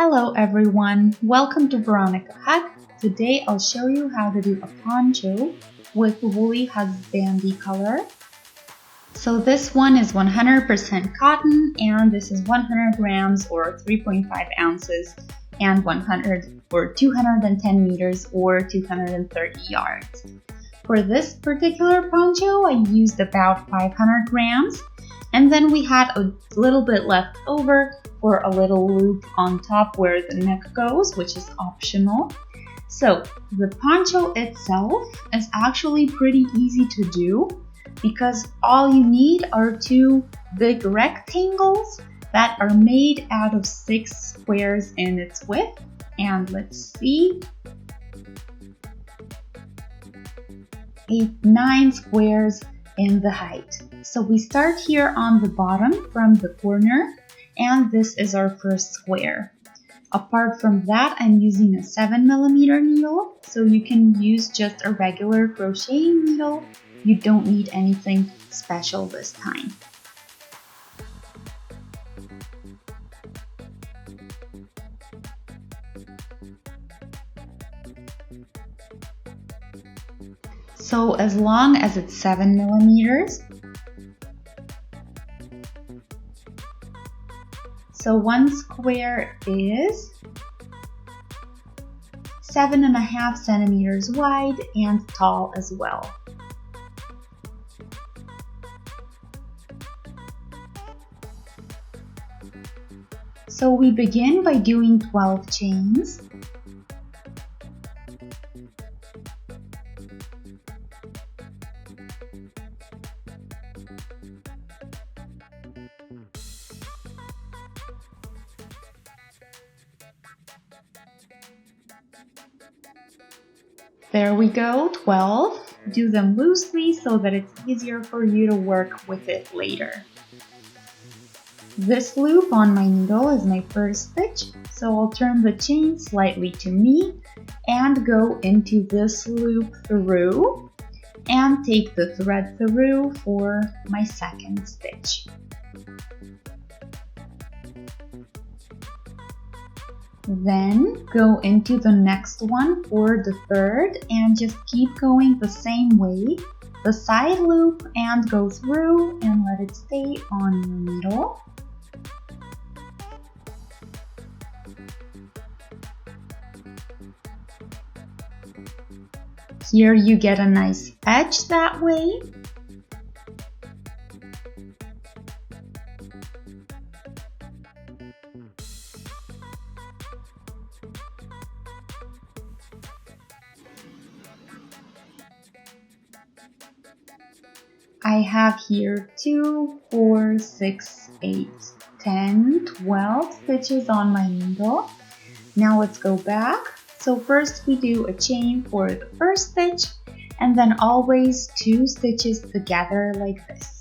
Hello everyone, welcome to Veronika Hug. Today I'll show you how to do a poncho with woolly husbandy color. So this one is 100% cotton and this is 100 grams or 3.5 ounces and 100 or 210 meters or 230 yards. For this particular poncho I used about 500 grams and then we had a little bit left over for a little loop on top where the neck goes, which is optional. So the poncho itself is actually pretty easy to do because all you need are two big rectangles that are made out of 6 squares in its width. And let's see, 9 squares in the height. So we start here on the bottom from the corner, and this is our first square. Apart from that, I'm using a 7mm needle, so you can use just a regular crocheting needle. You don't need anything special this time. So as long as it's 7mm, so one square is 7.5 centimeters wide and tall as well. So we begin by doing 12 chains. There we go, 12. Do them loosely so that it's easier for you to work with it later. This loop on my needle is my first stitch, so I'll turn the chain slightly to me and go into this loop through and take the thread through for my second stitch. Then go into the next one for the third and just keep going the same way, the side loop, and go through and let it stay on your needle. Here you get a nice edge that way. I have here 2, 4, 6, 8, 10, 12 stitches on my needle. Now let's go back. So first we do a chain for the first stitch and then always 2 stitches together like this.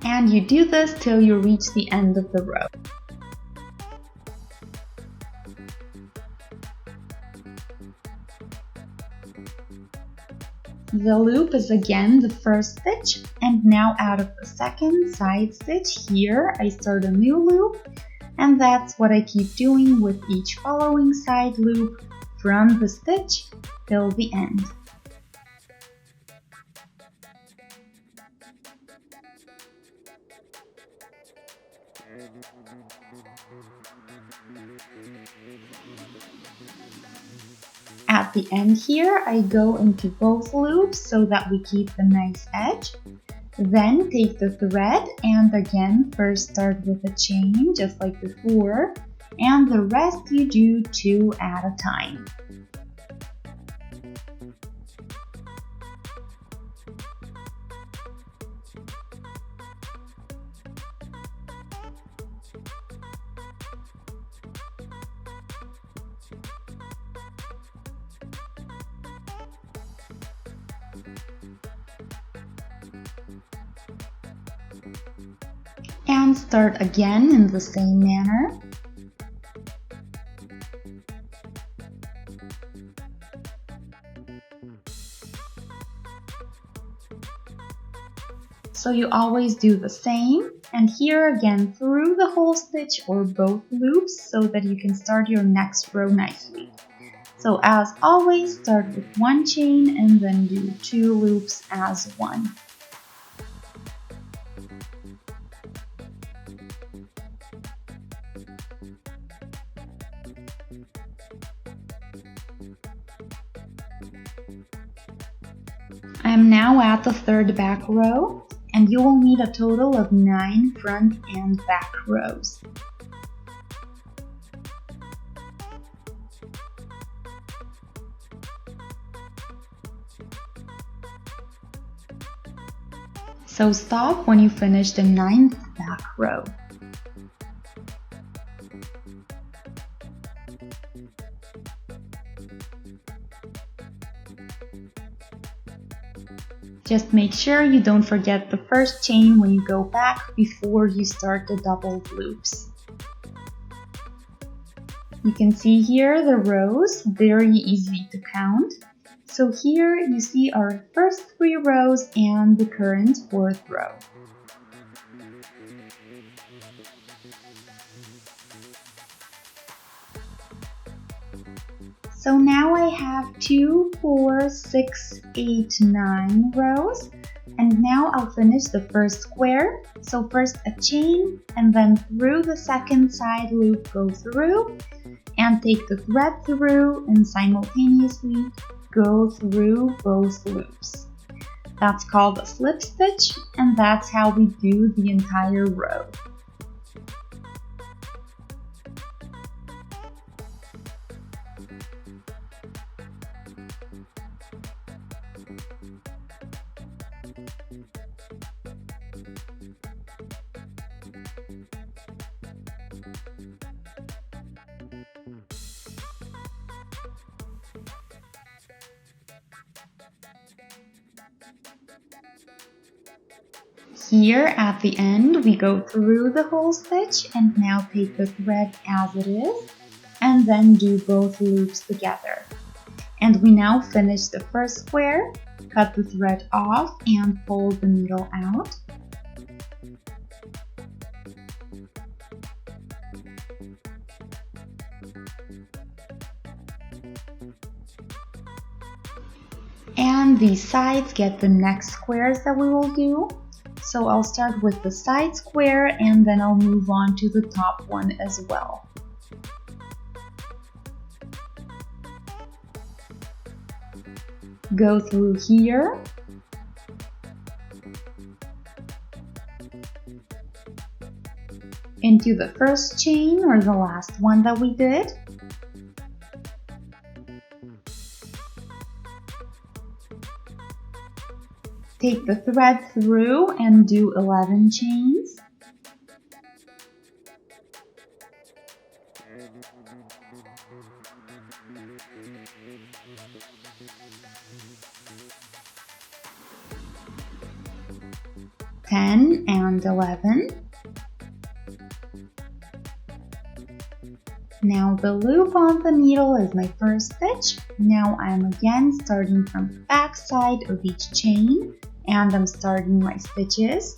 And you do this till you reach the end of the row. The loop is again the first stitch, and now out of the second side stitch here I start a new loop, and that's what I keep doing with each following side loop from the stitch till the end. At the end here, I go into both loops so that we keep a nice edge. Then take the thread and again first start with a chain just like before, and the rest you do 2 at a time. And And start again in the same manner. So you always do the same, and here again through the whole stitch or both loops so that you can start your next row nicely. So as always, start with one chain and then do 2 loops as one. I am now at the 3rd back row, and you will need a total of 9 front and back rows. So stop when you finish the 9th back row. Just make sure you don't forget the first chain when you go back before you start the doubled loops. You can see here the rows, very easy to count. So here you see our first 3 rows and the current 4th row. So now I have 2, 4, 6, 8, 9 rows, and now I'll finish the first square. So first a chain, and then through the second side loop go through, and take the thread through and simultaneously go through both loops. That's called a slip stitch, and that's how we do the entire row. Here at the end we go through the whole stitch and now take the thread as it is and then do both loops together. And we now finish the first square, cut the thread off and pull the needle out. And these sides get the next squares that we will do. So I'll start with the side square and then I'll move on to the top one as well. Go through here. Into the first chain or the last one that we did. Take the thread through and do 11 chains. And 11. Now the loop on the needle is my first stitch. Now I'm again starting from the back side of each chain and I'm starting my stitches.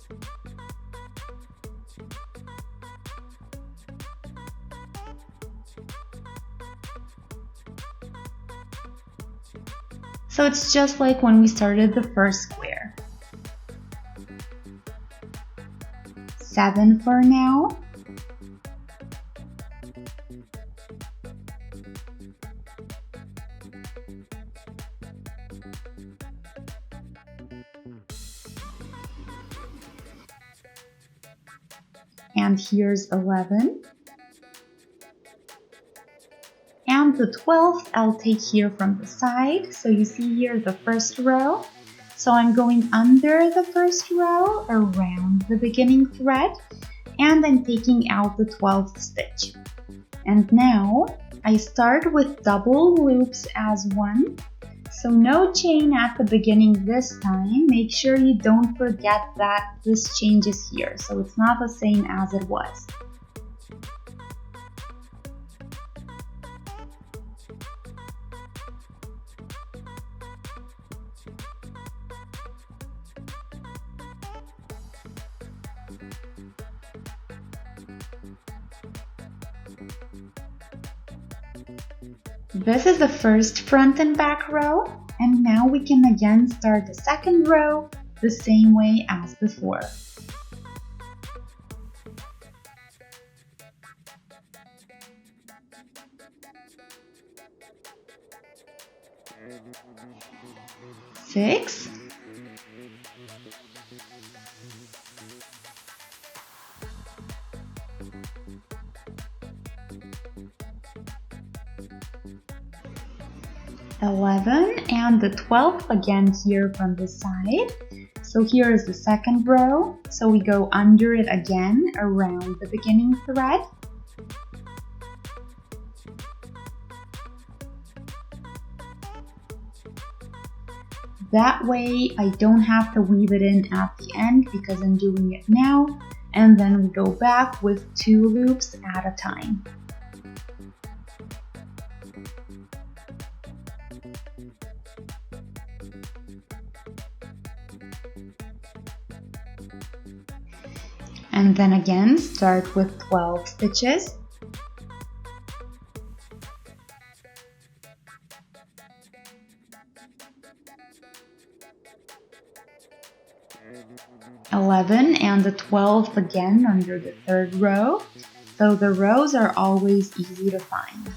So it's just like when we started the first square. 7 for now. And here's 11. And the 12th I'll take here from the side. So you see here the first row. So I'm going under the first row around the beginning thread and I'm taking out the 12th stitch. And now I start with double loops as one So no chain at the beginning this time. Make sure you don't forget that this changes here, so it's not the same as it was. This is the first front and back row, and now we can again start the second row the same way as before. Six, $11, and the 12th again here from the side. So here is the second row, so we go under it again around the beginning thread. That way I don't have to weave it in at the end because I'm doing it now, and then we go back with 2 loops at a time. And then again start with 12 stitches. $11 and the 12th again under the third row, so the rows are always easy to find.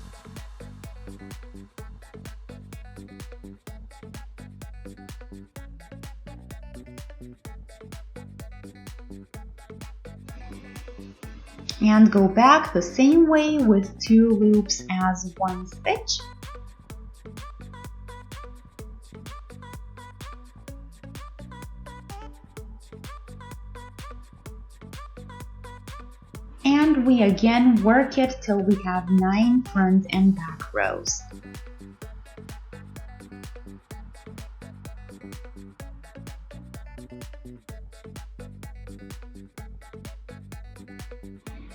And go back the same way with 2 loops as 1 stitch. And we again work it till we have 9 front and back rows.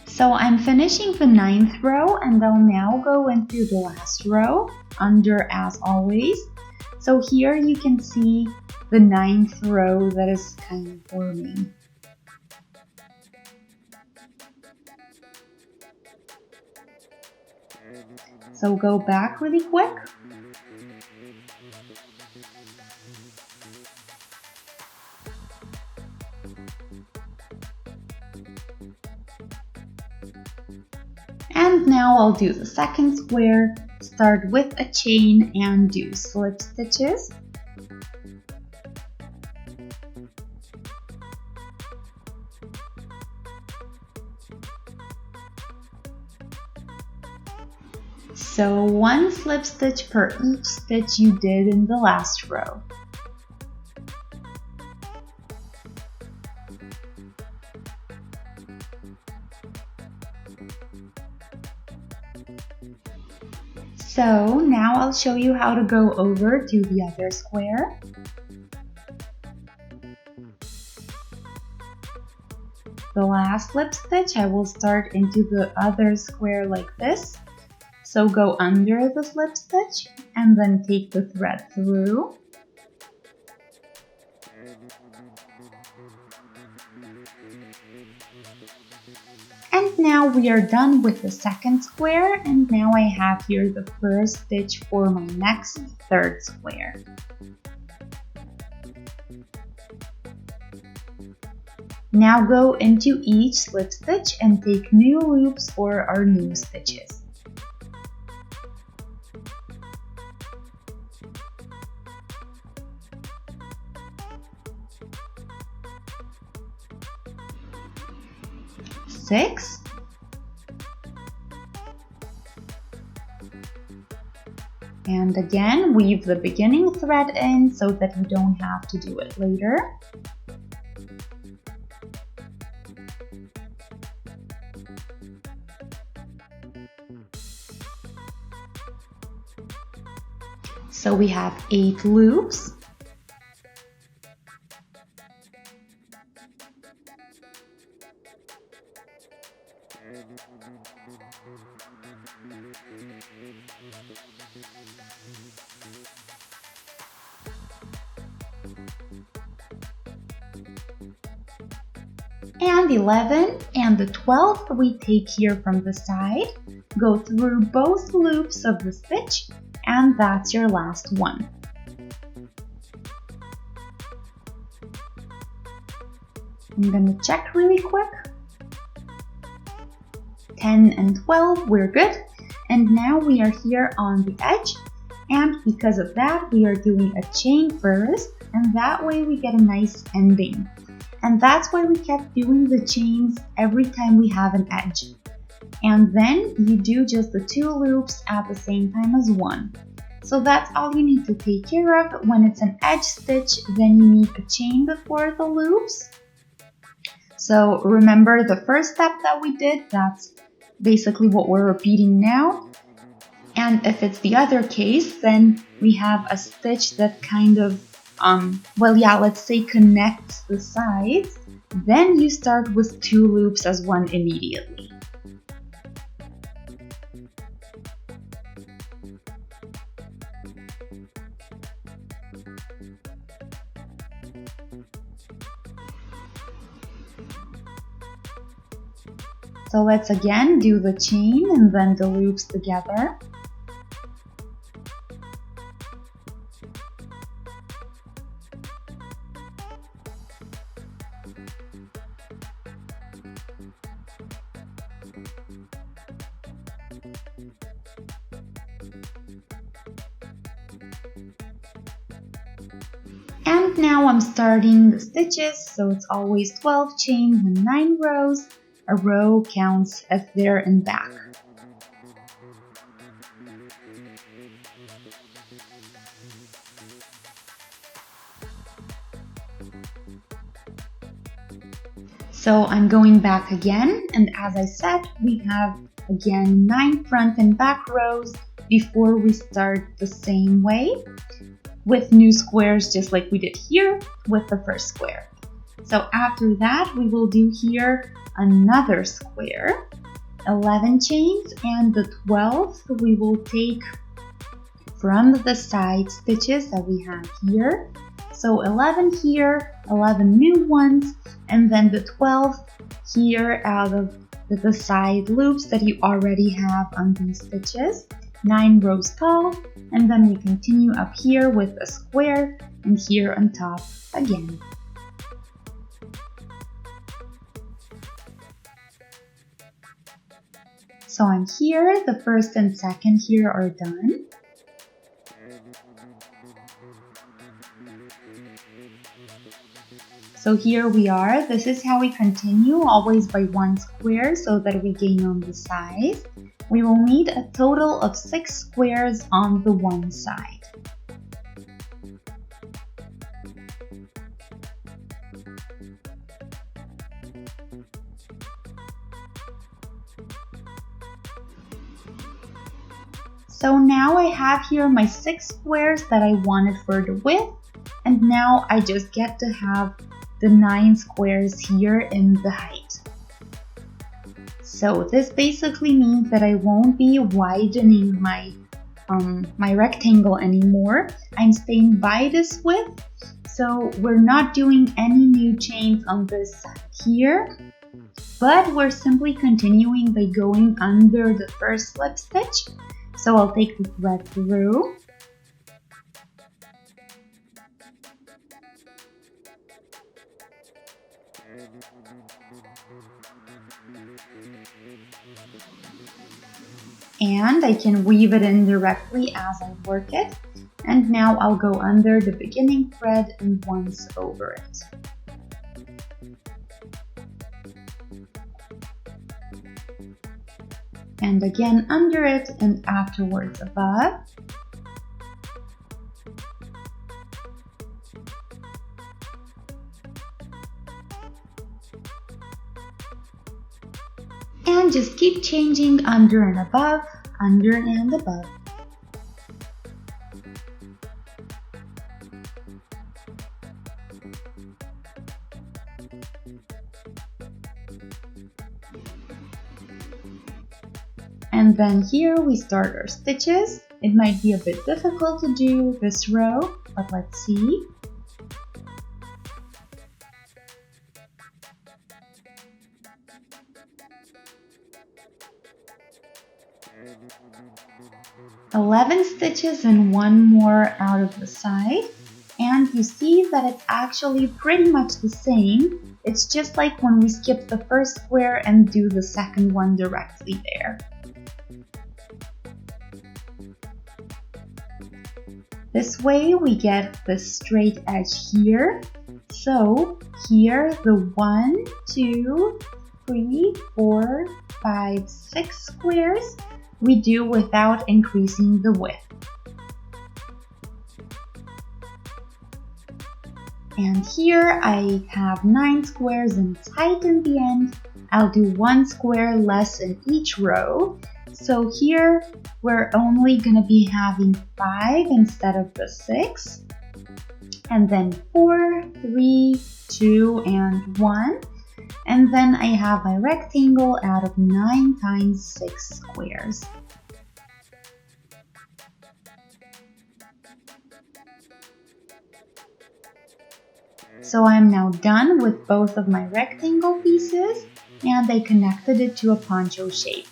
So I'm finishing the 9th row, and I'll now go into the last row, under as always. So here you can see the 9th row that is kind of forming. So go back really quick. And now I'll do the second square, start with a chain and do slip stitches. So 1 slip stitch per each stitch you did in the last row. So now I'll show you how to go over to the other square. The last slip stitch, I will start into the other square like this. So go under the slip stitch and then take the thread through. And now we are done with the second square, and now I have here the first stitch for my next third square. Now go into each slip stitch and take new loops for our new stitches. Six, and again weave the beginning thread in so that you don't have to do it later. So we have 8 loops. And 11 and the 12th we take here from the side, go through both loops of the stitch, and that's your last one. I'm gonna check really quick. 10 and 12, we're good. And now we are here on the edge, and because of that we are doing a chain first, and that way we get a nice ending. And that's why we kept doing the chains every time we have an edge. And then you do just the 2 loops at the same time as one. So that's all you need to take care of. When it's an edge stitch, then you need a chain before the loops. So remember the first step that we did, that's basically what we're repeating now. And if it's the other case, then we have a stitch that kind of let's say connects the sides, then you start with 2 loops as one immediately. So let's again do the chain and then the loops together. And now I'm starting the stitches, so it's always 12 chains and 9 rows. A row counts as there and back. So I'm going back again, and as I said, we have again 9 front and back rows before we start the same way, with new squares just like we did here with the first square. So after that we will do here another square, 11 chains, and the 12th we will take from the side stitches that we have here. So 11 here, 11 new ones, and then the 12th here out of the side loops that you already have on these stitches. 9 rows tall, and then we continue up here with a square, and here on top again. So I'm here, the first and second here are done. So here we are. This is how we continue, always by 1 square so that we gain on the size. We will need a total of 6 squares on the one side. So now I have here my 6 squares that I wanted for the width, and now I just get to have the 9 squares here in the height. So this basically means that I won't be widening my rectangle anymore. I'm staying by this width, so we're not doing any new chains on this side here, but we're simply continuing by going under the first slip stitch. So I'll take the thread through, and I can weave it in directly as I work it. And now I'll go under the beginning thread and once over it. And again under it and afterwards above. And just keep changing under and above, under and above. And then here we start our stitches. It might be a bit difficult to do this row, but let's see. "11 stitches and one more out of the side." And you see that it's actually pretty much the same. It's just like when we skip the first square and do the second one directly there. This way we get the straight edge here. So here the 1, 2, 3, 4, 5, 6 squares we do without increasing the width. And here I have 9 squares and it's height in the end. I'll do 1 square less in each row. So here we're only going to be having 5 instead of the 6. And then 4, 3, 2, and 1. And then I have my rectangle out of 9 times 6 squares. So I'm now done with both of my rectangle pieces and I connected it to a poncho shape.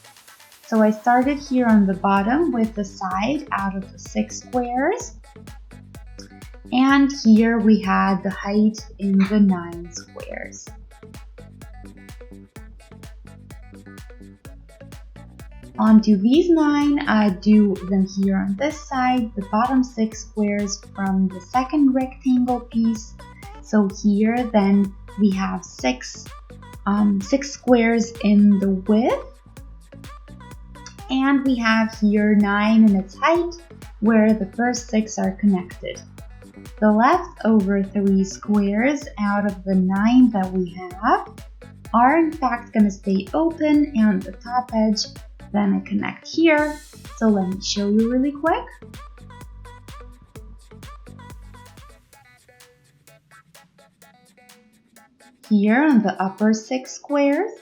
So I started here on the bottom with the side out of the 6 squares. And here we had the height in the 9 squares. Onto these 9, I do them here on this side, the bottom 6 squares from the second rectangle piece. So here then we have 6 squares in the width. And we have here 9 in its height, where the first 6 are connected. The leftover 3 squares out of the 9 that we have are in fact going to stay open, and the top edge then I connect here. So let me show you really quick. Here on the upper 6 squares.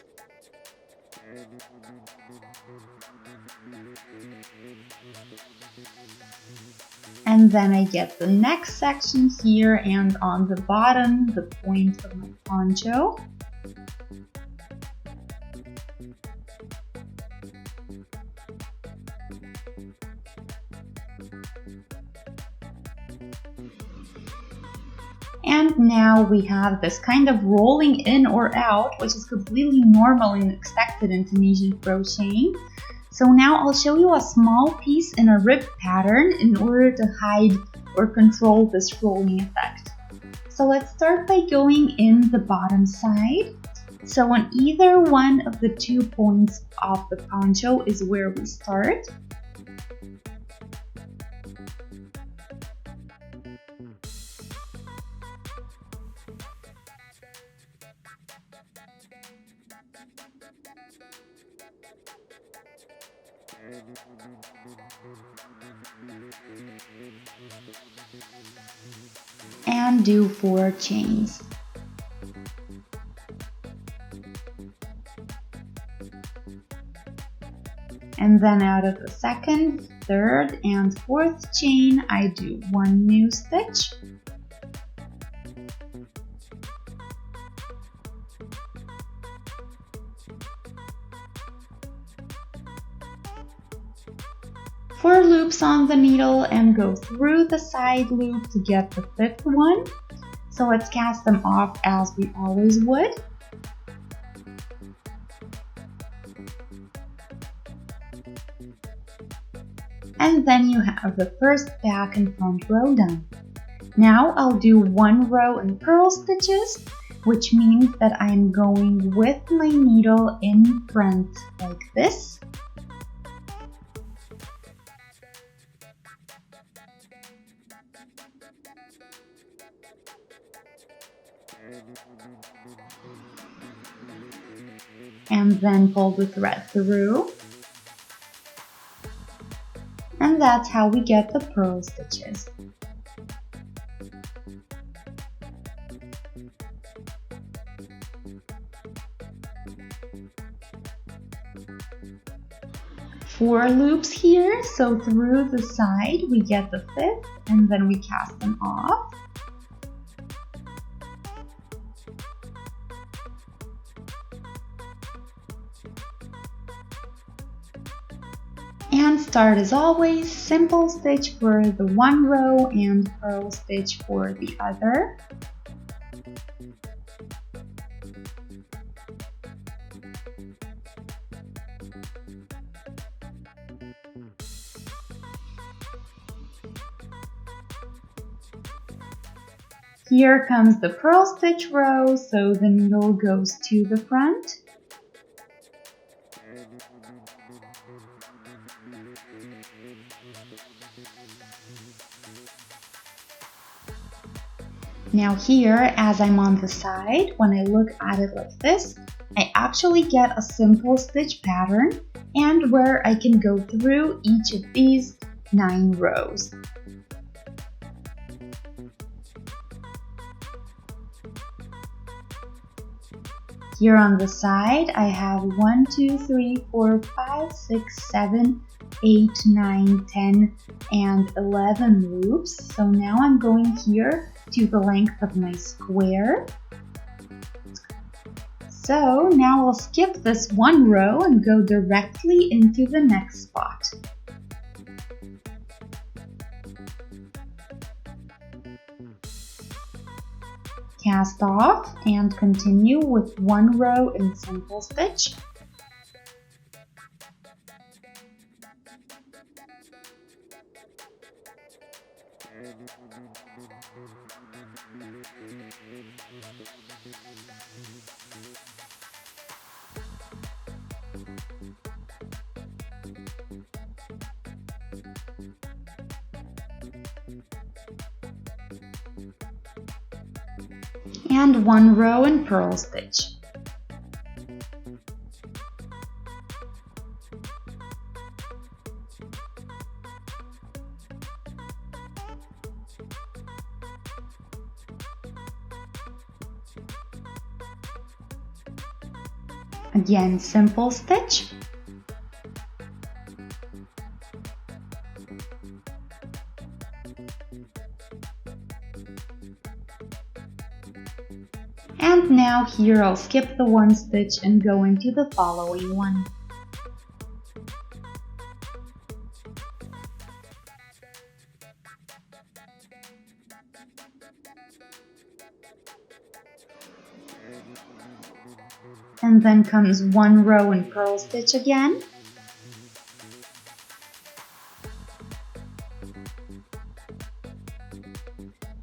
And then I get the next section here, and on the bottom, the point of my poncho. And now we have this kind of rolling in or out, which is completely normal and expected in Tunisian crocheting. So now I'll show you a small piece in a rib pattern in order to hide or control this rolling effect. So let's start by going in the bottom side. So on either one of the 2 points of the poncho is where we start. And do 4 chains. And then out of the second, third, and fourth chain, I do 1 new stitch. Four loops on the needle and go through the side loop to get the 5th one. So let's cast them off as we always would. And then you have the first back and front row done. Now I'll do 1 row in purl stitches, which means that I'm going with my needle in front like this. And then pull the thread through. And that's how we get the purl stitches. Four loops here, so through the side we get the fifth and then we cast them off. And start as always, simple stitch for the one row and purl stitch for the other. Here comes the purl stitch row, so the needle goes to the front. Now here, as I'm on the side, when I look at it like this, I actually get a simple stitch pattern and where I can go through each of these 9 rows. Here on the side, I have 1, 2, 3, 4, 5, 6, 7, 8, 9, 10, and 11 loops. So now I'm going here to the length of my square. So now I'll skip this one row and go directly into the next spot. Cast off and continue with one row in simple stitch. And one row in purl stitch. Again, simple stitch. And now here I'll skip the one stitch and go into the following one. And then comes one row in purl stitch again.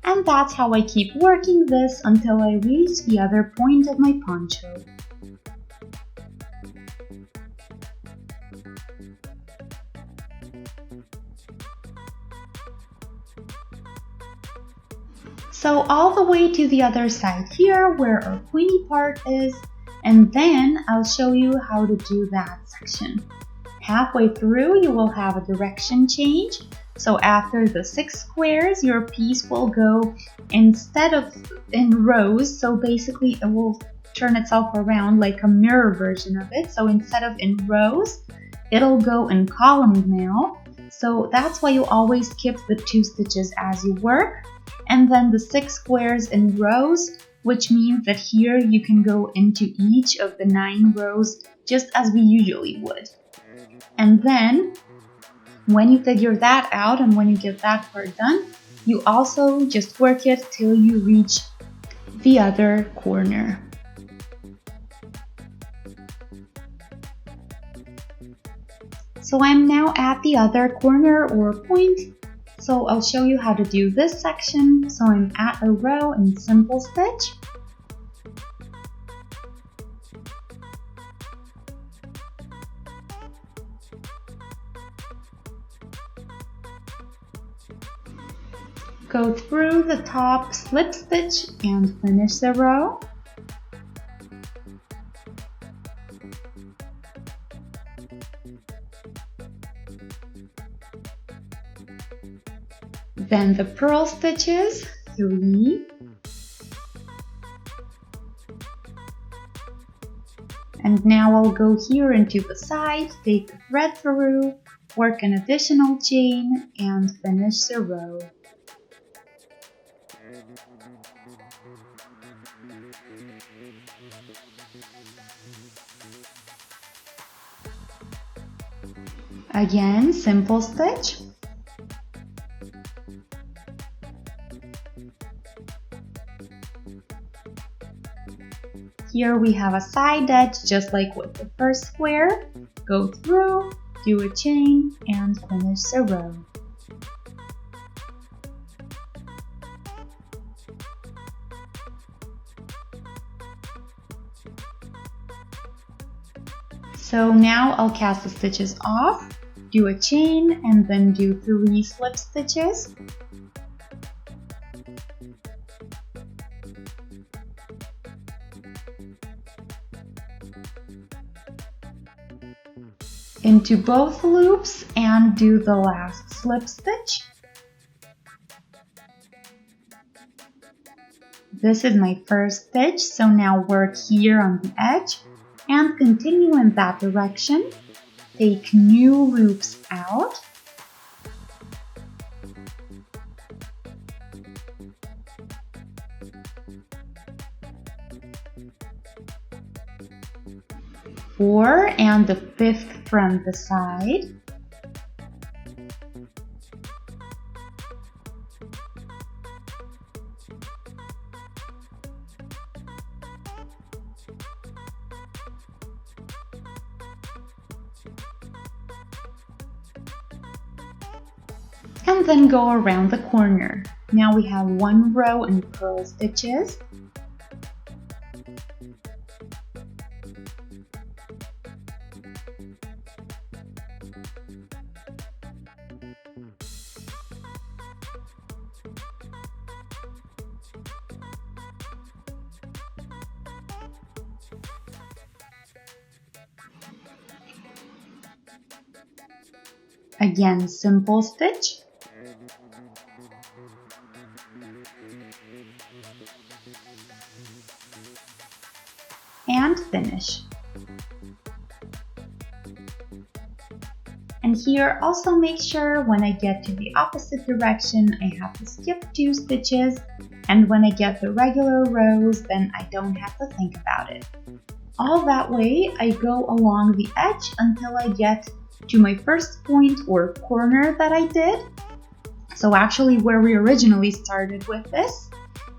And that's how I keep working this until I reach the other point of my poncho. So all the way to the other side here where our pointy part is, and then I'll show you how to do that section. Halfway through you will have a direction change. So after the 6 squares, your piece will go instead of in rows, so basically it will turn itself around like a mirror version of it. So instead of in rows, it'll go in columns now. So that's why you always skip the 2 stitches as you work. And then the 6 squares in rows, which means that here you can go into each of the 9 rows just as we usually would. And then when you figure that out and when you get that part done, you also just work it till you reach the other corner. So I'm now at the other corner or point, so I'll show you how to do this section. So I'm at a row in simple stitch. Go through the top slip stitch and finish the row. Then the purl stitches, 3, And now I'll go here into the side, take the thread through, work an additional chain, and finish the row. Again, simple stitch. Here we have a side edge just like with the first square. Go through, do a chain, and finish the row. So now I'll cast the stitches off, do a chain, and then do 3 slip stitches. Into both loops and do the last slip stitch. This is my first stitch, so now work here on the edge and continue in that direction. Take new loops out. Four and the 5th from the side. And then go around the corner. Now we have 1 row in purl stitches. Again, simple stitch. And finish. And here also make sure when I get to the opposite direction I have to skip 2 stitches, and when I get the regular rows then I don't have to think about it. All that way I go along the edge until I get to my first point or corner that I did. So actually where we originally started with this.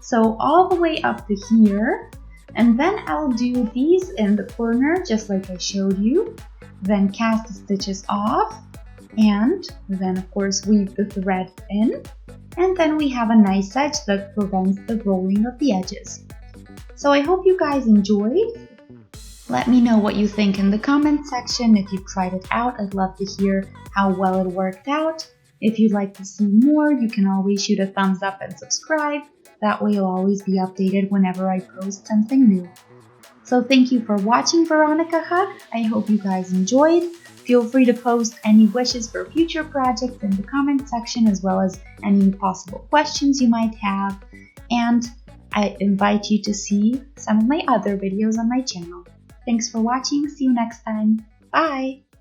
So all the way up to here, and then I'll do these in the corner just like I showed you, then cast the stitches off, and then of course weave the thread in, and then we have a nice edge that prevents the rolling of the edges. So I hope you guys enjoyed. Let me know what you think in the comment section. If you've tried it out, I'd love to hear how well it worked out. If you'd like to see more, you can always shoot a thumbs up and subscribe. That way you'll always be updated whenever I post something new. So thank you for watching Veronika Hug. I hope you guys enjoyed. Feel free to post any wishes for future projects in the comment section, as well as any possible questions you might have. And I invite you to see some of my other videos on my channel. Thanks for watching. See you next time. Bye!